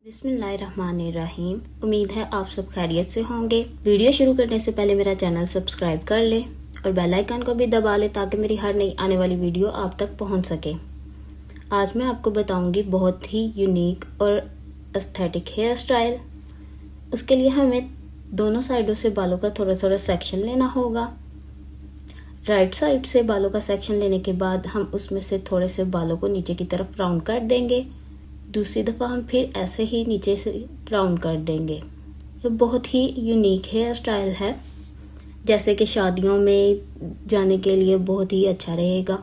बिस्मिल्लाहिर्रहमानिर्रहीम। उम्मीद है आप सब खैरियत से होंगे। वीडियो शुरू करने से पहले मेरा चैनल सब्सक्राइब कर लें और बेल आइकन को भी दबा लें ताकि मेरी हर नई आने वाली वीडियो आप तक पहुंच सके। आज मैं आपको बताऊंगी बहुत ही यूनिक और एस्थेटिक हेयर स्टाइल। उसके लिए हमें दोनों साइडों से बालों का थोड़ा थोड़ा सेक्शन लेना होगा। राइट साइड से बालों का सेक्शन लेने के बाद हम उसमें से थोड़े से बालों को नीचे की तरफ राउंड कर देंगे। दूसरी दफ़ा हम फिर ऐसे ही नीचे से राउंड कर देंगे। ये बहुत ही यूनिक हेयर स्टाइल है, जैसे कि शादियों में जाने के लिए बहुत ही अच्छा रहेगा।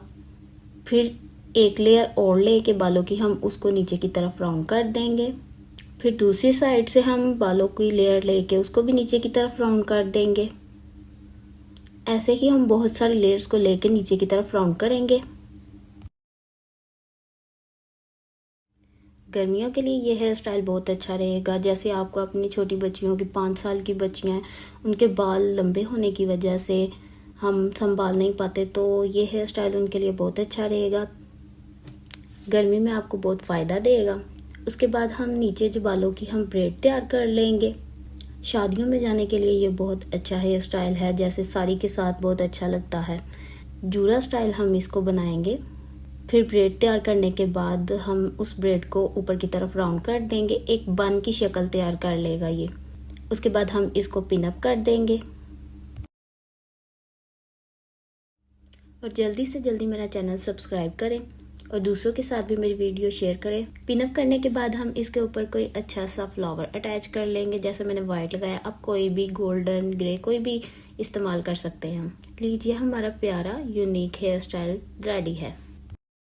फिर एक लेयर और लेके बालों की हम उसको नीचे की तरफ राउंड कर देंगे। फिर दूसरी साइड से हम बालों की लेयर लेके उसको भी नीचे की तरफ राउंड कर देंगे। ऐसे ही हम बहुत सारे लेयर्स को लेके नीचे की तरफ राउंड करेंगे। गर्मियों के लिए ये हेयर स्टाइल बहुत अच्छा रहेगा। जैसे आपको अपनी छोटी बच्चियों की 5 साल की बच्चियां हैं, उनके बाल लंबे होने की वजह से हम संभाल नहीं पाते, तो ये हेयर स्टाइल उनके लिए बहुत अच्छा रहेगा। गर्मी में आपको बहुत फ़ायदा देगा। उसके बाद हम नीचे जो बालों की हम ब्रेड तैयार कर लेंगे। शादियों में जाने के लिए ये बहुत अच्छा हेयर स्टाइल है, जैसे साड़ी के साथ बहुत अच्छा लगता है। जूड़ा स्टाइल हम इसको बनाएंगे। फिर ब्रेड तैयार करने के बाद हम उस ब्रेड को ऊपर की तरफ राउंड कर देंगे। एक बन की शक्ल तैयार कर लेगा ये। उसके बाद हम इसको पिन अप कर देंगे। और जल्दी से जल्दी मेरा चैनल सब्सक्राइब करें और दूसरों के साथ भी मेरी वीडियो शेयर करें। पिन अप करने के बाद हम इसके ऊपर कोई अच्छा सा फ्लावर अटैच कर लेंगे। जैसे मैंने वाइट लगाया, आप कोई भी गोल्डन ग्रे कोई भी इस्तेमाल कर सकते हैं। लीजिए, हमारा प्यारा यूनिक हेयर स्टाइल रेडी है।